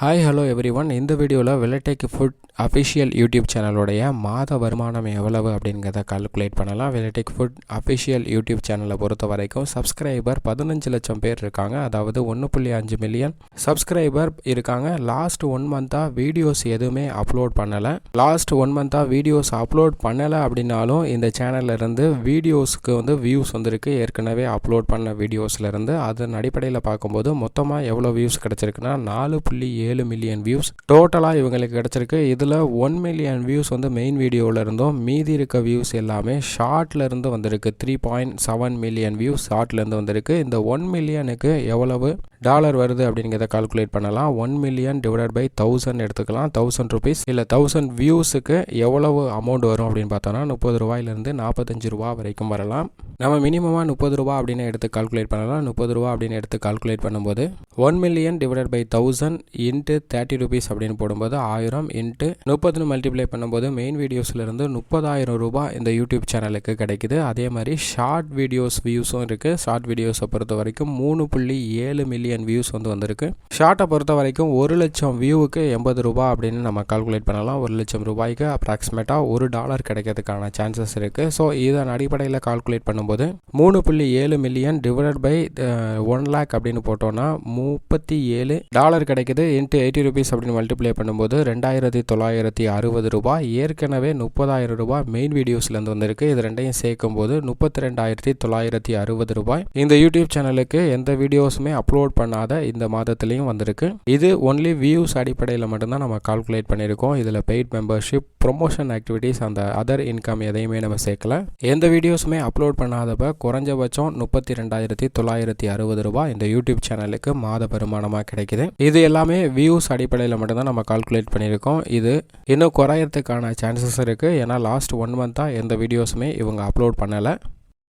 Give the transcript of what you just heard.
Hi hello everyone. இந்த வீடியோவில் வெள்ளடெக் food official YouTube சேனலோடைய மாத வருமானம் எவ்வளவு அப்படிங்கிறத கால்குலேட் பண்ணலாம். வெள்ளடெக் ஃபுட் அஃபிஷியல் யூடியூப் சேனலை பொறுத்த வரைக்கும் சப்ஸ்கிரைபர் 15 லட்சம் பேர் இருக்காங்க. அதாவது 1.5 மில்லியன் சப்ஸ்கிரைபர் இருக்காங்க. லாஸ்ட் 1 மந்த்தாக வீடியோஸ் எதுவுமே அப்லோட் பண்ணலை. வீடியோஸ் அப்லோட் பண்ணலை அப்படின்னாலும் இந்த சேனல்லேருந்து வீடியோஸ்க்கு வியூஸ் வந்திருக்கு. ஏற்கனவே அப்லோட் பண்ண வீடியோஸ்லேருந்து அதன் அடிப்படையில் பார்க்கும்போது மொத்தமாக எவ்வளோ வியூஸ் கிடச்சிருக்குன்னா 4.7 மில்லியன் வியூஸ் டோட்டலாக இவங்களுக்கு கிடச்சிருக்கு. இதில் 1 மில்லியன் வியூஸ் மெயின் வீடியோவில் இருந்தும், மீதி இருக்க வியூஸ் எல்லாமே ஷார்ட்லேருந்து வந்திருக்கு. 3.7 மில்லியன் வியூஸ் ஷார்ட்லேருந்து வந்திருக்கு. இந்த 1 மில்லியனுக்கு எவ்வளவு டாலர் வருது அப்படிங்கிறத கால்குலேட் பண்ணலாம். 1 மில்லியன் டிவைடட் பை 1000 எடுத்துக்கலாம். 1000 ருபீஸ் இல்லை 1000 வியூஸுக்கு எவ்வளவு அமௌண்ட் வரும் அப்படின்னு பார்த்தோன்னா 30 ரூபாயிலிருந்து 45 ரூபா வரைக்கும் வரலாம். நம்ம மினிமமாக 30 ரூபா அப்படின்னு எடுத்து கால்குலேட் பண்ணலாம். 30 ரூபா அப்படின்னு எடுத்து கால்குலேட் பண்ணும்போது 1 million divided by 1000 into 30 rupees அப்படின்னு போடும்போது 1000 இன்ட்டு 30 மல்டிப்ளை பண்ணும்போது மெயின் வீடியோஸ்லேருந்து 30,000 ரூபாய் இந்த யூடியூப் சேனலுக்கு கிடைக்குது. அதே மாதிரி ஷார்ட் வீடியோஸ் வியூஸும் இருக்குது. ஷார்ட் வீடியோஸை பொறுத்த வரைக்கும் 3.7 மில்லியன் வியூஸ் வந்திருக்கு. ஷார்ட்டை பொறுத்த வரைக்கும் 1 லட்சம் வியூவுக்கு 80 ரூபா அப்படின்னு நம்ம கால்குலேட் பண்ணலாம். 1 லட்சம் ரூபாய்க்கு அப்ராக்சிமேட்டாக $1 கிடைக்கிறதுக்கான சான்சஸ் இருக்குது. ஸோ இதன் அடிப்படையில் கால்குலேட் பண்ணும்போது 3.7 மில்லியன் டிவைடட் பை 1 லேக் அப்படின்னு போட்டோம்னா $37 கிடைக்குது. இன்ட்டு 80 ருபீஸ் அப்படின்னு மல்டிப்ளை பண்ணும்போது 2960 ரூபாய். ஏற்கனவே 30,000 ரூபாய் மெயின் வீடியோஸ்லேருந்து வந்திருக்கு. இது ரெண்டையும் சேர்க்கும் போது 32,960 ரூபாய் இந்த யூடியூப் சேனலுக்கு எந்த வீடியோஸுமே அப்லோட் பண்ணாத இந்த மாதத்துலேயும் வந்திருக்கு. இது ஒன்லி வியூஸ் அடிப்படையில் மட்டும்தான் நம்ம கால்குலேட் பண்ணியிருக்கோம். இதில் பெய்ட் மெம்பர்ஷிப், ப்ரொமோஷன் ஆக்டிவிட்டீஸ், அந்த அதர் இன்கம் எதையுமே நம்ம சேர்க்கல. எந்த வீடியோஸுமே அப்லோட் பண்ணாதப்ப குறைஞ்சபட்சம் 32,960 ரூபாய் இந்த யூடியூப் சேனலுக்கு மாத வருமானமாக கிடைக்குது. இது எல்லாமே வியூஸ் அடிப்படையில் மட்டும்தான் நம்ம கால்குலேட் பண்ணியிருக்கோம். இது இன்னும் குறையறதுக்கான சான்சஸ் இருக்குது. ஏன்னா லாஸ்ட் 1 மந்த்தாக எந்த வீடியோஸுமே இவங்க அப்லோட் பண்ணலை.